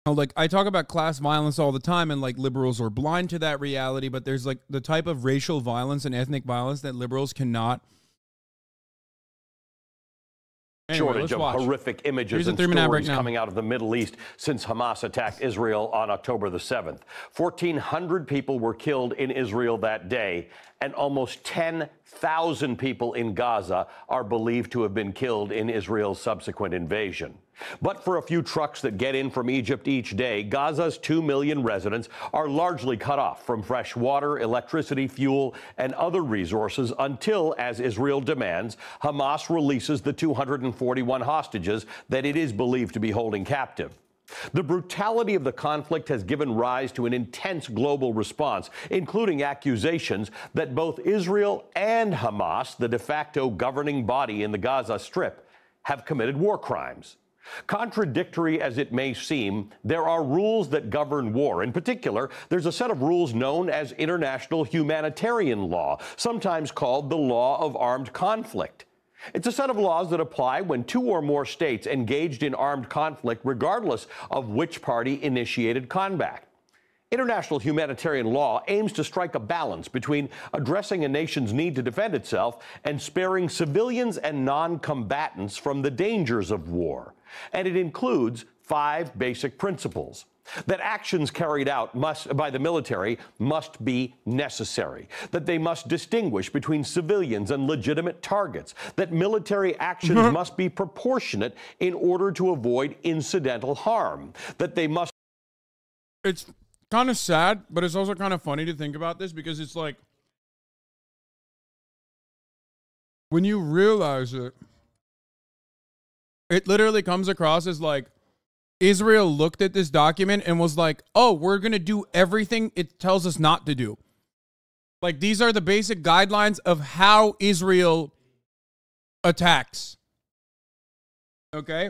Like, I talk about class violence all the time, and like liberals are blind to that reality, but there's like the type of racial violence and ethnic violence that liberals cannot. Anyway, Shortage of horrific images and stories coming out of the Middle East since Hamas attacked Israel on October the 7th. 1,400 people were killed in Israel that day, and almost 10,000 people in Gaza are believed to have been killed in Israel's subsequent invasion. But for a few trucks that get in from Egypt each day, Gaza's 2 million residents are largely cut off from fresh water, electricity, fuel, and other resources until, as Israel demands, Hamas releases the 241 hostages that it is believed to be holding captive. The brutality of the conflict has given rise to an intense global response, including accusations that both Israel and Hamas, the de facto governing body in the Gaza Strip, have committed war crimes. Contradictory as it may seem, there are rules that govern war. In particular, there's a set of rules known as International Humanitarian Law, sometimes called the Law of Armed Conflict. It's a set of laws that apply when two or more states engaged in armed conflict, regardless of which party initiated combat. International humanitarian law aims to strike a balance between addressing a nation's need to defend itself and sparing civilians and non-combatants from the dangers of war. And it includes 5 basic principles: that actions carried out by the military must be necessary, that they must distinguish between civilians and legitimate targets, that military actions must be proportionate in order to avoid incidental harm, that they must... It's kind of sad, but it's also kind of funny to think about this, because it's like, when you realize it, it literally comes across as like Israel looked at this document and was like, oh, we're going to do everything it tells us not to do. Like, these are the basic guidelines of how Israel attacks. Okay?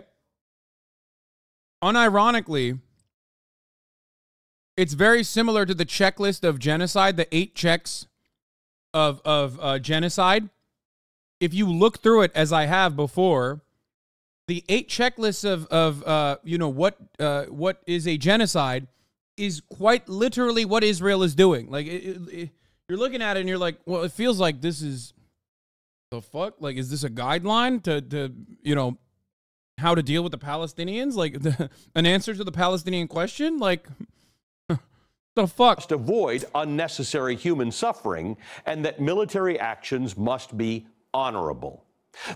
Unironically, it's very similar to the checklist of genocide, the 8 checks of genocide. If you look through it, as I have before, the 8 checklists of what is a genocide is quite literally what Israel is doing. Like, you're looking at it and you're like, well, it feels like this is the fuck. Like, is this a guideline to how to deal with the Palestinians? Like, an answer to the Palestinian question? Like, the fuck? Must avoid unnecessary human suffering, and that military actions must be honorable.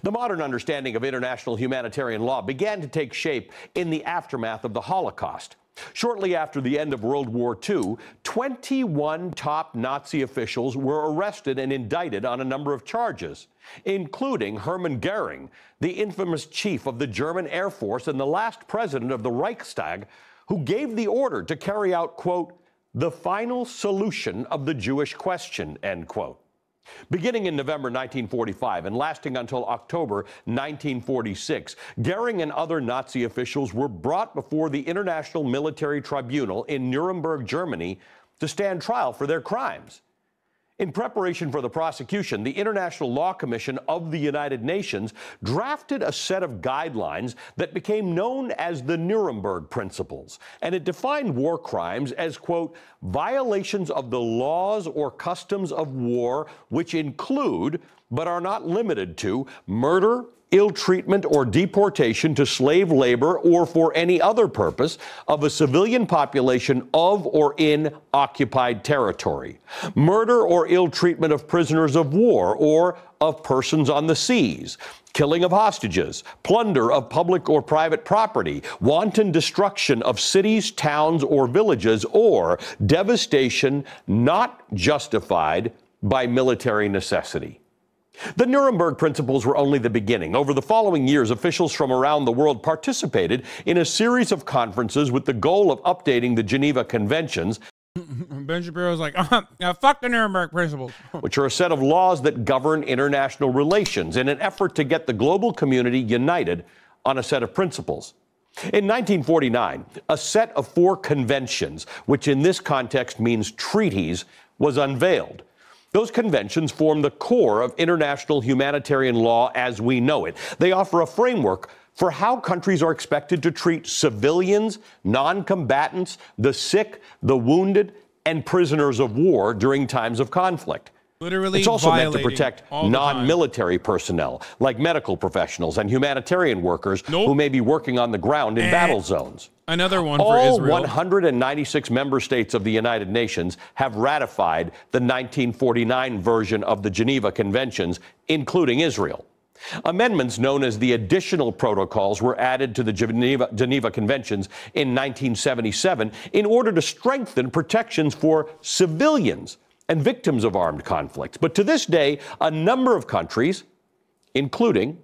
The modern understanding of international humanitarian law began to take shape in the aftermath of the Holocaust. Shortly after the end of World War II, 21 top Nazi officials were arrested and indicted on a number of charges, including Hermann Goering, the infamous chief of the German Air Force and the last president of the Reichstag, who gave the order to carry out, quote, the final solution of the Jewish question, end quote. Beginning in November 1945 and lasting until October 1946, Goering and other Nazi officials were brought before the International Military Tribunal in Nuremberg, Germany, to stand trial for their crimes. In preparation for the prosecution, the International Law Commission of the United Nations drafted a set of guidelines that became known as the Nuremberg Principles, and it defined war crimes as, quote, violations of the laws or customs of war which include, but are not limited to, murder, ill treatment or deportation to slave labor or for any other purpose of a civilian population of or in occupied territory, murder or ill treatment of prisoners of war or of persons on the seas, killing of hostages, plunder of public or private property, wanton destruction of cities, towns, or villages, or devastation not justified by military necessity. The Nuremberg Principles were only the beginning. Over the following years, officials from around the world participated in a series of conferences with the goal of updating the Geneva Conventions. Ben Shapiro's like, fuck the Nuremberg Principles. Which are a set of laws that govern international relations in an effort to get the global community united on a set of principles. In 1949, a set of 4 conventions, which in this context means treaties, was unveiled. Those conventions form the core of international humanitarian law as we know it. They offer a framework for how countries are expected to treat civilians, non-combatants, the sick, the wounded, and prisoners of war during times of conflict. Literally, it's also meant to protect all non-military personnel, like medical professionals and humanitarian workers who may be working on the ground in battle zones. Another one for All Israel. 196 member states of the United Nations have ratified the 1949 version of the Geneva Conventions, including Israel. Amendments known as the additional protocols were added to the Geneva Conventions in 1977 in order to strengthen protections for civilians and victims of armed conflicts. But to this day, a number of countries, including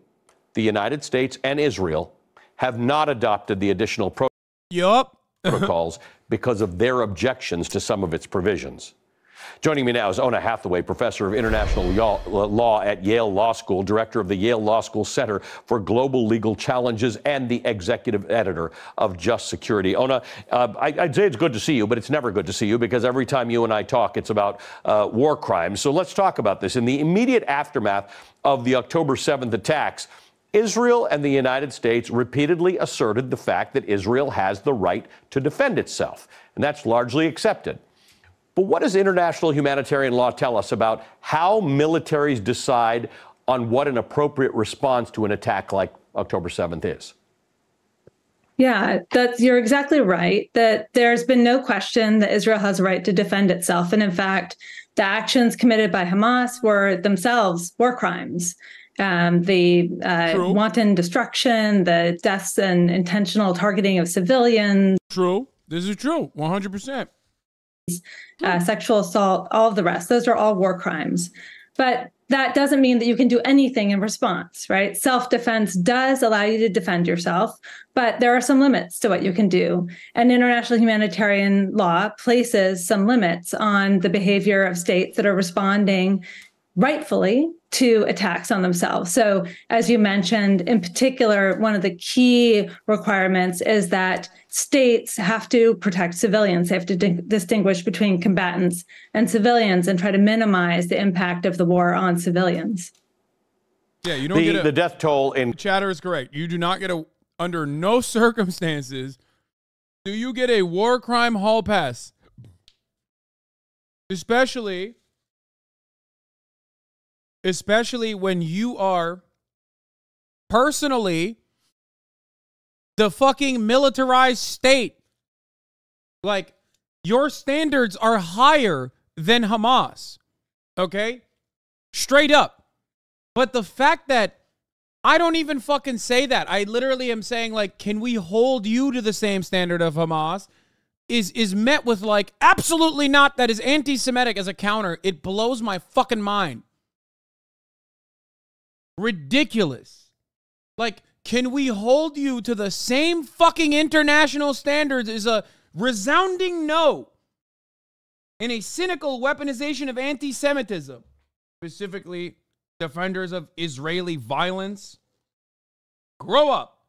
the United States and Israel, have not adopted the additional protocols because of their objections to some of its provisions. Joining me now is NOT HasanAbi, professor of international law at Yale Law School, director of the Yale Law School Center for Global Legal Challenges, and the executive editor of Just Security. NOT, I'd say it's good to see you, but it's never good to see you because every time you and I talk, it's about war crimes. So let's talk about this. In the immediate aftermath of the October 7th attacks, Israel and the United States repeatedly asserted the fact that Israel has the right to defend itself, and that's largely accepted. But what does international humanitarian law tell us about how militaries decide on what an appropriate response to an attack like October 7th is? Yeah, you're exactly right, that there's been no question that Israel has a right to defend itself. And in fact, the actions committed by Hamas were themselves war crimes. The wanton destruction, the deaths and intentional targeting of civilians. True. This is true. 100%. Sexual assault, all of the rest. Those are all war crimes. But that doesn't mean that you can do anything in response, right? Self-defense does allow you to defend yourself, but there are some limits to what you can do. And international humanitarian law places some limits on the behavior of states that are responding rightfully to attacks on themselves. So, as you mentioned, in particular, one of the key requirements is that states have to protect civilians. They have to distinguish between combatants and civilians and try to minimize the impact of the war on civilians. Yeah, you don't get the death toll in chatter is correct. You do not get under no circumstances do you get a war crime hall pass, especially when you are personally the fucking militarized state. Like, your standards are higher than Hamas, okay? Straight up. But the fact that I don't even fucking say that. I literally am saying, like, can we hold you to the same standard of Hamas? Is met with, like, absolutely not. That is anti-Semitic as a counter. It blows my fucking mind. Ridiculous. Like, can we hold you to the same fucking international standards is a resounding no. And a cynical weaponization of anti-Semitism, specifically defenders of Israeli violence. Grow up.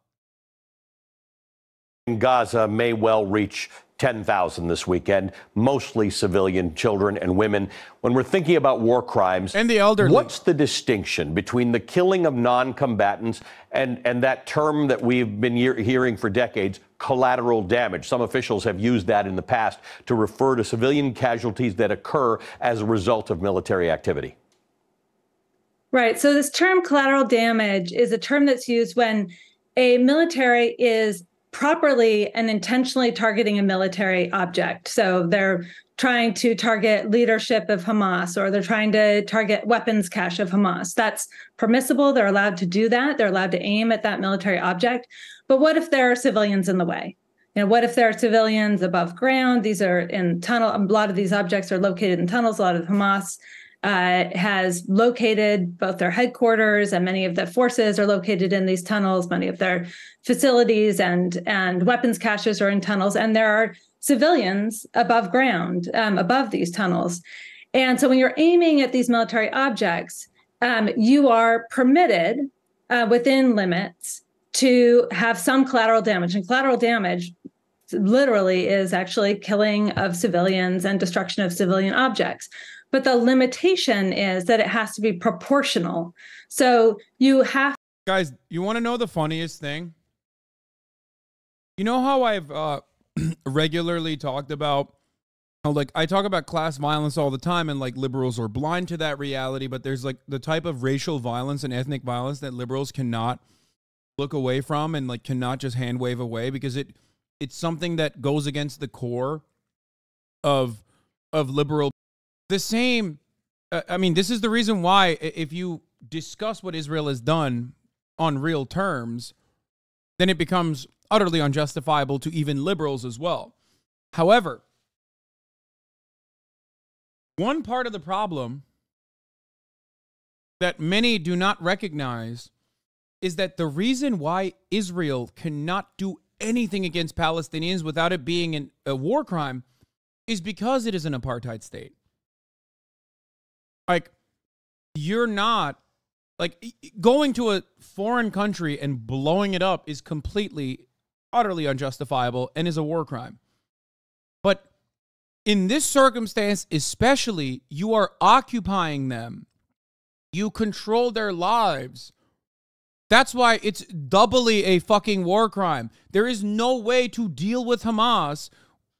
Gaza may well reach 10,000 this weekend, mostly civilian children and women. When we're thinking about war crimes and the elderly, what's the distinction between the killing of non-combatants and that term that we've been hearing for decades, collateral damage? Some officials have used that in the past to refer to civilian casualties that occur as a result of military activity. Right. So this term collateral damage is a term that's used when a military is properly and intentionally targeting a military object. So they're trying to target leadership of Hamas, or they're trying to target weapons cache of Hamas. That's permissible. They're allowed to do that. They're allowed to aim at that military object. But what if there are civilians in the way? You know, what if there are civilians above ground? These are in tunnel. A lot of these objects are located in tunnels. A lot of Hamas has located both their headquarters, and many of the forces are located in these tunnels. Many of their facilities and weapons caches are in tunnels, and there are civilians above ground, above these tunnels. And so when you're aiming at these military objects, you are permitted within limits to have some collateral damage. And collateral damage literally is actually killing of civilians and destruction of civilian objects. But the limitation is that it has to be proportional. So you have... Guys, you want to know the funniest thing? You know how I've regularly talked about how, like, I talk about class violence all the time, and like liberals are blind to that reality, but there's like the type of racial violence and ethnic violence that liberals cannot look away from and like cannot just hand wave away, because it's something that goes against the core of liberal. The same, I mean, this is the reason why if you discuss what Israel has done on real terms, then it becomes utterly unjustifiable to even liberals as well. However, one part of the problem that many do not recognize is that the reason why Israel cannot do anything against Palestinians without it being a war crime is because it is an apartheid state. Like, you're not, like, going to a foreign country and blowing it up is completely, utterly unjustifiable and is a war crime. But in this circumstance, especially, you are occupying them. You control their lives. That's why it's doubly a fucking war crime. There is no way to deal with Hamas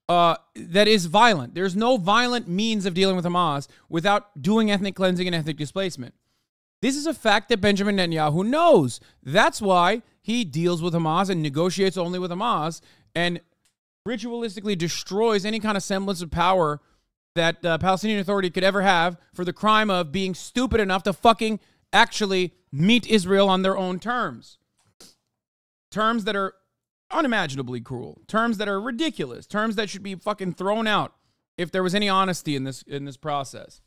that is violent. There's no violent means of dealing with Hamas without doing ethnic cleansing and ethnic displacement. This is a fact that Benjamin Netanyahu knows. That's why he deals with Hamas and negotiates only with Hamas and ritualistically destroys any kind of semblance of power that Palestinian Authority could ever have for the crime of being stupid enough to fucking actually meet Israel on their own terms. Terms that are unimaginably cruel. Terms that are ridiculous. Terms that should be fucking thrown out if there was any honesty in this process.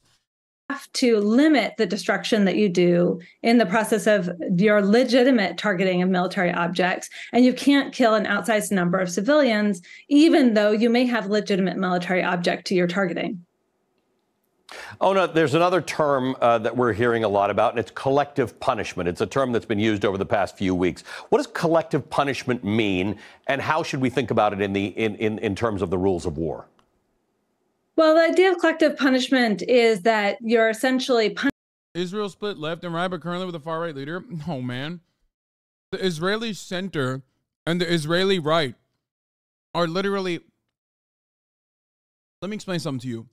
Have to limit the destruction that you do in the process of your legitimate targeting of military objects. And you can't kill an outsized number of civilians, even though you may have legitimate military object to your targeting. Oh, no, there's another term that we're hearing a lot about, and it's collective punishment. It's a term that's been used over the past few weeks. What does collective punishment mean, and how should we think about it in terms of the rules of war? Well, the idea of collective punishment is that you're essentially Israel split left and right, but currently with a far-right leader? No, man. The Israeli center and the Israeli right are literally... Let me explain something to you.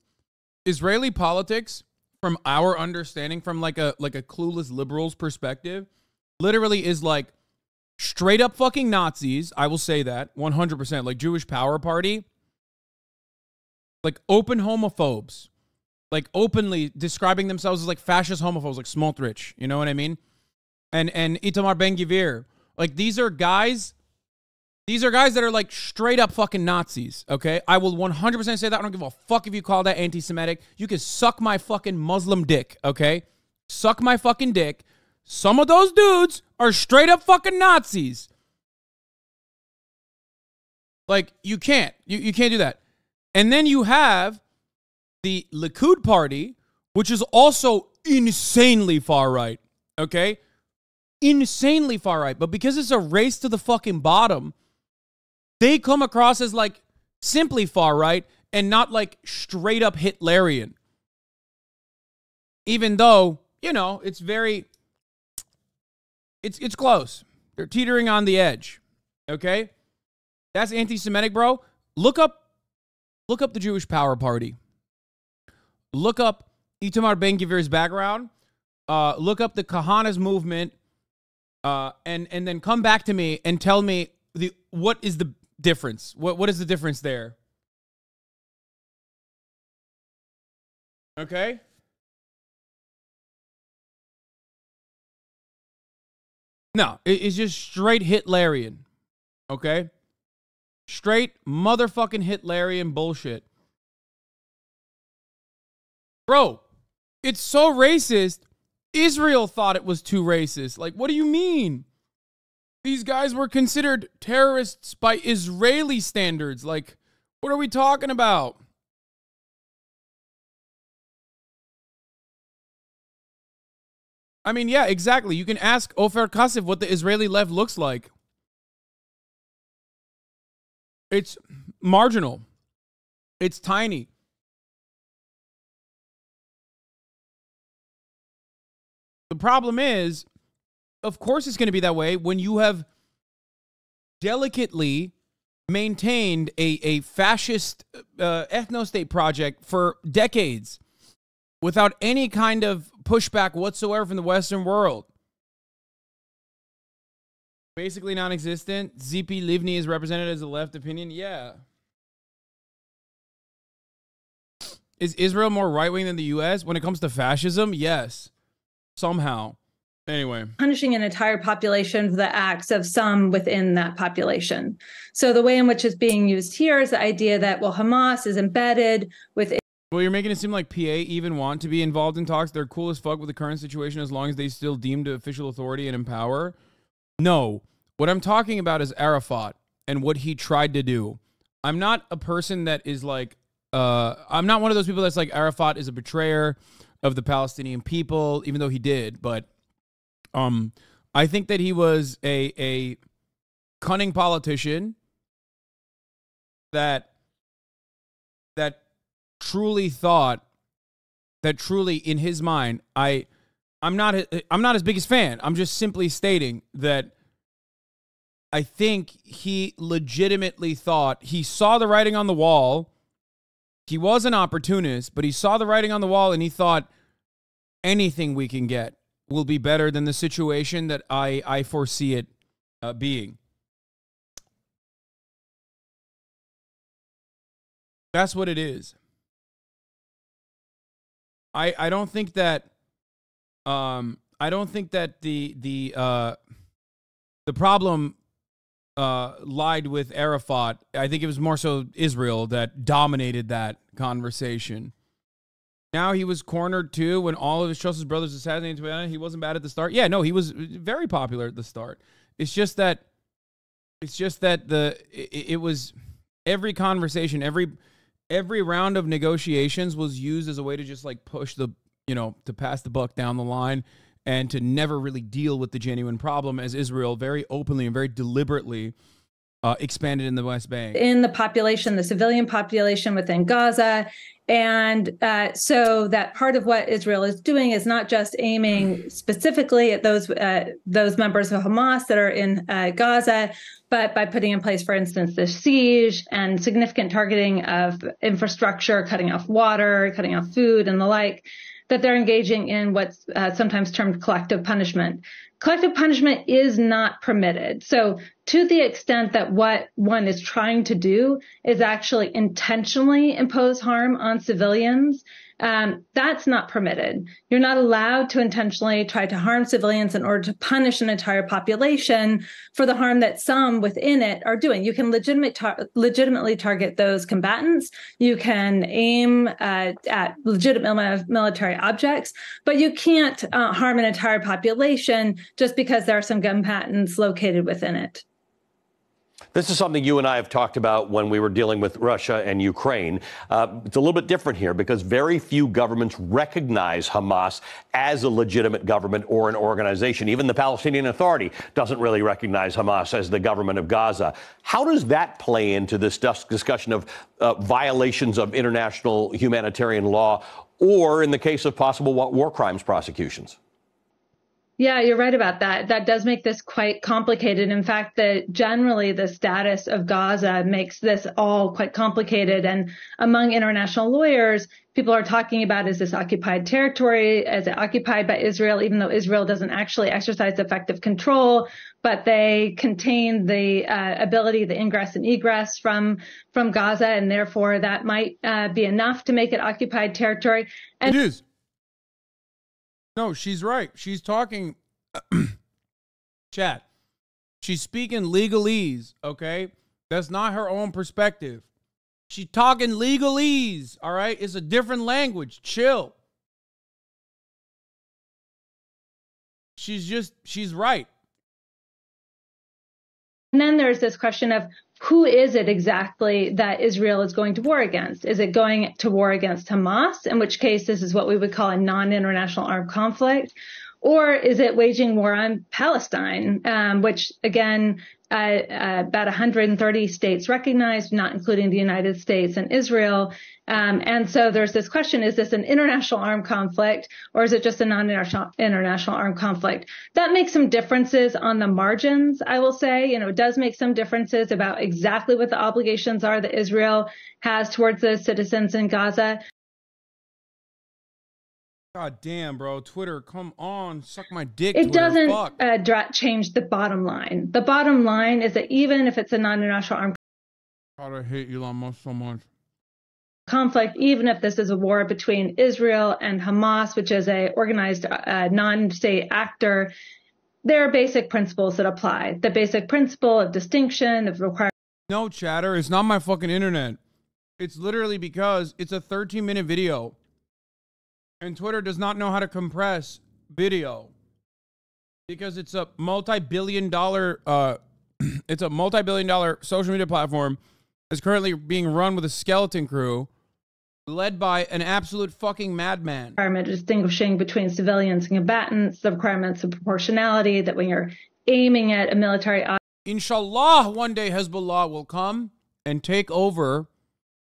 Israeli politics, from our understanding, from like a clueless liberal's perspective, literally is like straight up fucking Nazis. I will say that 100%, like Jewish Power Party, like open homophobes, like openly describing themselves as like fascist homophobes, like Smotrich, you know what I mean? And Itamar Ben-Gvir, like these are guys that are like straight up fucking Nazis, okay? I will 100% say that. I don't give a fuck if you call that anti-Semitic. You can suck my fucking Muslim dick, okay? Suck my fucking dick. Some of those dudes are straight up fucking Nazis. Like, you can't. You can't do that. And then you have the Likud party, which is also insanely far right, okay? Insanely far right. But because it's a race to the fucking bottom, they come across as like simply far right and not like straight up Hitlerian. Even though, you know, it's close. They're teetering on the edge. Okay? That's anti-Semitic, bro. Look up the Jewish Power Party. Look up Itamar Ben-Gvir's background. Look up the Kahanas movement. And then come back to me and tell me what is the difference? What is the difference there? Okay? No, it's just straight Hitlerian. Okay? Straight motherfucking Hitlerian bullshit. Bro, it's so racist. Israel thought it was too racist. Like, what do you mean? These guys were considered terrorists by Israeli standards. Like, what are we talking about? I mean, yeah, exactly. You can ask Ofer Kasif what the Israeli left looks like. It's marginal. It's tiny. The problem is, of course it's going to be that way when you have delicately maintained a fascist ethno-state project for decades without any kind of pushback whatsoever from the Western world. Basically non-existent. Zipi Livni is represented as a left opinion. Yeah. Is Israel more right-wing than the U.S. when it comes to fascism? Yes. Somehow. Anyway. Punishing an entire population for the acts of some within that population. So the way in which it's being used here is the idea that, well, Hamas is embedded with... Well, you're making it seem like PA even want to be involved in talks. They're cool as fuck with the current situation as long as they still deemed official authority and empower. No. What I'm talking about is Arafat and what he tried to do. I'm not a person that is like... I'm not one of those people that's like Arafat is a betrayer of the Palestinian people, even though he did. But I think that he was a cunning politician that truly thought that truly in his mind, I'm not his biggest fan. I'm just simply stating that I think he legitimately thought he saw the writing on the wall. He was an opportunist, but he saw the writing on the wall and he thought anything we can get will be better than the situation that I foresee it being. That's what it is. I don't think that the problem lied with Arafat. I think it was more so Israel that dominated that conversation. Now he was cornered too when all of his trusted brothers assassinated. He wasn't bad at the start. Yeah, no, he was very popular at the start. It's just that it was every conversation, every round of negotiations was used as a way to just like push the, to pass the buck down the line and to never really deal with the genuine problem, as Israel very openly and very deliberately expanded in the West Bank. In the population, the civilian population within Gaza. And so that part of what Israel is doing is not just aiming specifically at those members of Hamas that are in Gaza, but by putting in place, for instance, the siege and significant targeting of infrastructure, cutting off water, cutting off food and the like, that they're engaging in what's sometimes termed collective punishment. Collective punishment is not permitted. So to the extent that what one is trying to do is actually intentionally impose harm on civilians, that's not permitted. You're not allowed to intentionally try to harm civilians in order to punish an entire population for the harm that some within it are doing. You can legitimately target those combatants. You can aim at legitimate military objects, but you can't harm an entire population just because there are some combatants located within it. This is something you and I have talked about when we were dealing with Russia and Ukraine. It's a little bit different here because very few governments recognize Hamas as a legitimate government or an organization. Even the Palestinian Authority doesn't really recognize Hamas as the government of Gaza. How does that play into this discussion of violations of international humanitarian law or, in the case of possible war crimes prosecutions? Yeah, you're right about that. That does make this quite complicated. In fact, generally the status of Gaza makes this all quite complicated. And among international lawyers, people are talking about, is this occupied territory? Is it occupied by Israel, even though Israel doesn't actually exercise effective control, but they contain the ability, the ingress and egress from Gaza, and therefore that might be enough to make it occupied territory. And it is. No, she's right. She's talking, chat. She's speaking legalese, okay? That's not her own perspective. She's talking legalese, all right? It's a different language. Chill. She's right. And then there's this question of who is it exactly that Israel is going to war against? Is it going to war against Hamas, in which case this is what we would call a non-international armed conflict? Or is it waging war on Palestine, which, again, about 130 states recognized, not including the United States and Israel. And so there's this question, is this an international armed conflict or is it just a non-international armed conflict? That makes some differences on the margins, I will say. You know, it does make some differences about exactly what the obligations are that Israel has towards the citizens in Gaza. God damn, bro. Twitter, come on. Suck my dick, It Twitter. doesn't change the bottom line. The bottom line is that even if it's a non-international armed God, I hate Elon Musk so much. Conflict, even if this is a war between Israel and Hamas, which is a organized non-state actor, there are basic principles that apply. The basic principle of distinction, of requirement. No, chatter, it's not my fucking internet. It's literally because it's a 13-minute video. And Twitter does not know how to compress video. Because it's a multi-billion dollar social media platform that's currently being run with a skeleton crew led by an absolute fucking madman. Requirement distinguishing between civilians and combatants, the requirements of proportionality, that when you're aiming at a military object. Inshallah, one day Hezbollah will come and take over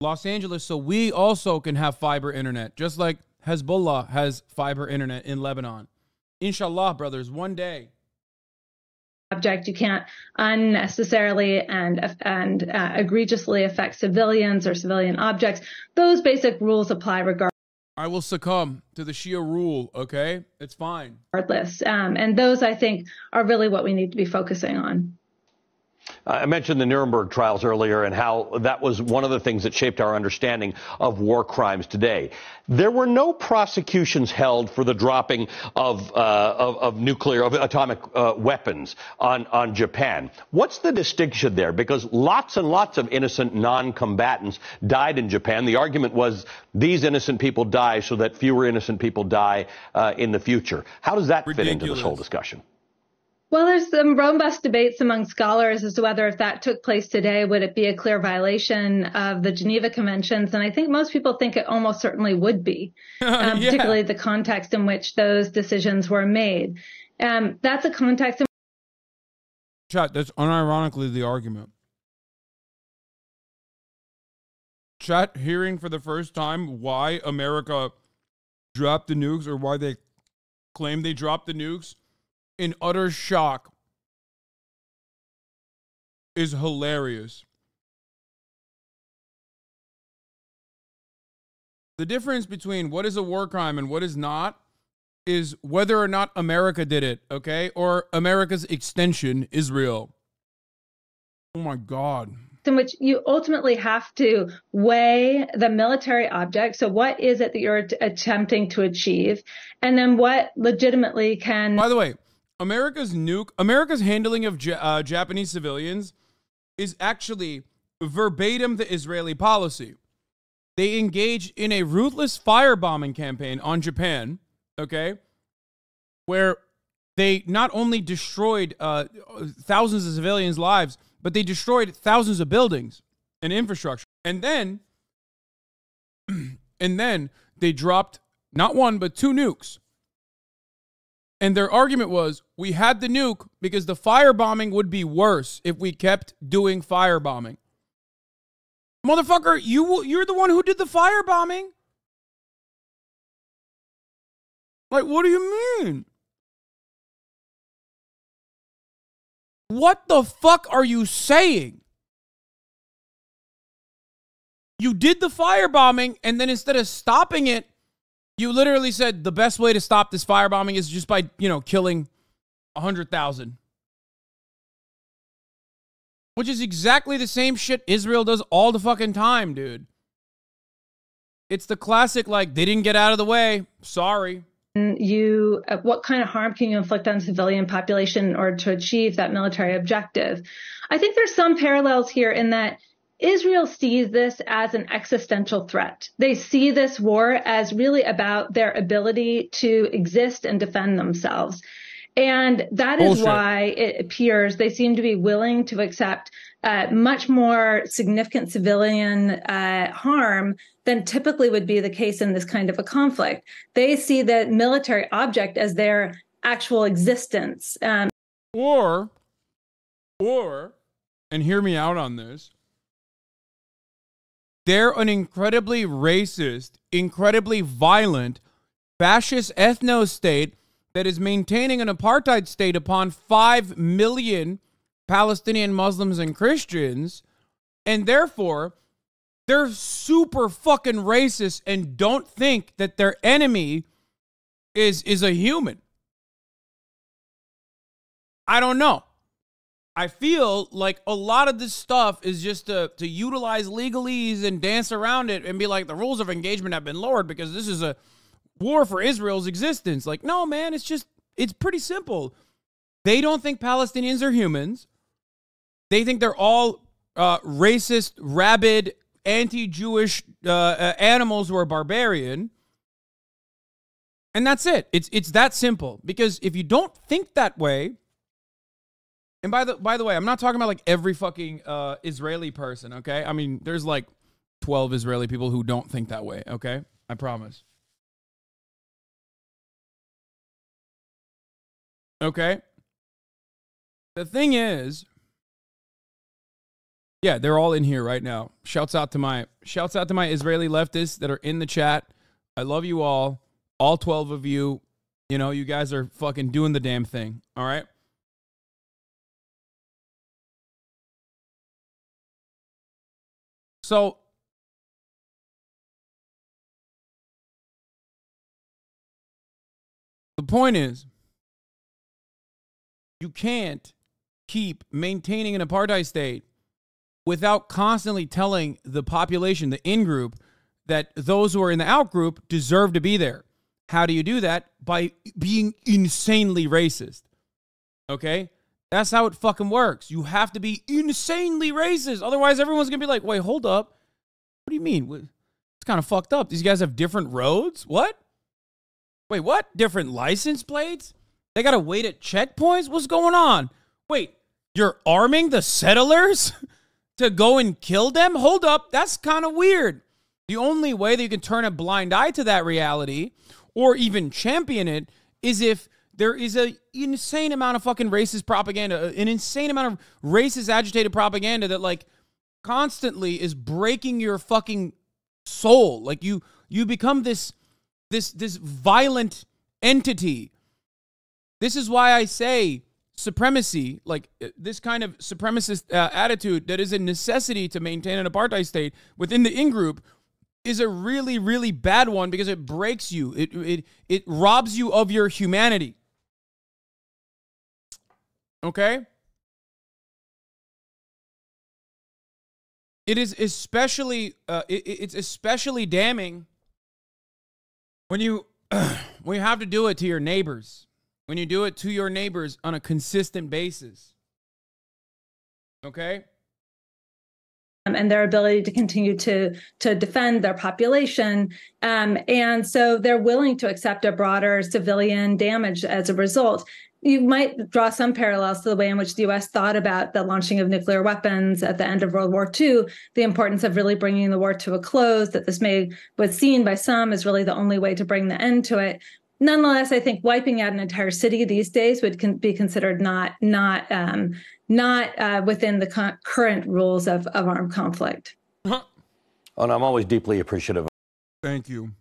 Los Angeles so we also can have fiber internet, just like Hezbollah has fiber internet in Lebanon. Inshallah, brothers, one day. Object, you can't unnecessarily and egregiously affect civilians or civilian objects. Those basic rules apply regardless. I will succumb to the Shia rule, okay? It's fine. And those, I think, are really what we need to be focusing on. I mentioned the Nuremberg trials earlier and how that was one of the things that shaped our understanding of war crimes today. There were no prosecutions held for the dropping of atomic weapons on Japan. What's the distinction there? Because lots and lots of innocent non-combatants died in Japan. The argument was these innocent people die so that fewer innocent people die in the future. How does that fit into this whole discussion? Well, there's some robust debates among scholars as to whether if that took place today, would it be a clear violation of the Geneva Conventions? And I think most people think it almost certainly would be, particularly the context in which those decisions were made. That's a context. Chat, that's unironically the argument. Chat, hearing for the first time why America dropped the nukes or why they claim they dropped the nukes in utter shock is hilarious. The difference between what is a war crime and what is not is whether or not America did it, okay? Or America's extension, Israel. Oh my God. In which you ultimately have to weigh the military object. So what is it that you're attempting to achieve? And then what legitimately can... By the way, America's handling of Japanese civilians is actually verbatim the Israeli policy. They engaged in a ruthless firebombing campaign on Japan, okay, where they not only destroyed thousands of civilians' lives, but they destroyed thousands of buildings and infrastructure. And then they dropped not one, but 2 nukes. And their argument was, we had the nuke because the firebombing would be worse if we kept doing firebombing. Motherfucker, you're the one who did the firebombing. Like, what do you mean? What the fuck are you saying? You did the firebombing, and then instead of stopping it, you literally said the best way to stop this firebombing is just by, killing 100,000. Which is exactly the same shit Israel does all the fucking time, dude. It's the classic, like, they didn't get out of the way. Sorry. What kind of harm can you inflict on civilian population in order to achieve that military objective? I think there's some parallels here in that Israel sees this as an existential threat. They see this war as really about their ability to exist and defend themselves. And that is why it appears they seem to be willing to accept much more significant civilian harm than typically would be the case in this kind of a conflict. They see the military object as their actual existence. Or Or, and hear me out on this, they're an incredibly racist, incredibly violent, fascist ethno-state that is maintaining an apartheid state upon 5 million Palestinian Muslims and Christians, and therefore they're super fucking racist and don't think that their enemy is a human. I don't know. I feel like a lot of this stuff is just to utilize legalese and dance around it and be like, the rules of engagement have been lowered because this is a war for Israel's existence. Like, no, man, it's pretty simple. They don't think Palestinians are humans. They think they're all racist, rabid, anti-Jewish animals who are barbarian. And that's it. It's that simple. Because if you don't think that way, and by the way, I'm not talking about like every fucking Israeli person, okay? I mean, there's like 12 Israeli people who don't think that way, okay? I promise. Okay? The thing is, yeah, they're all in here right now. Shouts out to my Israeli leftists that are in the chat. I love you all 12 of you. You know, you guys are fucking doing the damn thing, all right? So, the point is, you can't keep maintaining an apartheid state without constantly telling the population, the in-group, that those who are in the out-group deserve to be there. How do you do that? By being insanely racist. Okay? That's how it fucking works. You have to be insanely racist. Otherwise, everyone's going to be like, wait, hold up. What do you mean? It's kind of fucked up. These guys have different roads? What? Wait, what? Different license plates? They got to wait at checkpoints? What's going on? Wait, you're arming the settlers to go and kill them? Hold up. That's kind of weird. The only way that you can turn a blind eye to that reality or even champion it is if there is an insane amount of fucking racist propaganda, an insane amount of racist agitated propaganda that like constantly is breaking your fucking soul. Like you become this violent entity. This is why I say supremacy, like this kind of supremacist attitude that is a necessity to maintain an apartheid state within the in-group is a really, really bad one because it breaks you. It robs you of your humanity. Okay? It is especially, it's especially damning when you have to do it to your neighbors. When you do it to your neighbors on a consistent basis. Okay? And their ability to continue to defend their population. And so they're willing to accept a broader civilian damage as a result. You might draw some parallels to the way in which the U.S. thought about the launching of nuclear weapons at the end of World War II, the importance of really bringing the war to a close, that this was seen by some as really the only way to bring the end to it. Nonetheless, I think wiping out an entire city these days would be considered not within the current rules of armed conflict. And I'm always deeply appreciative. Thank you.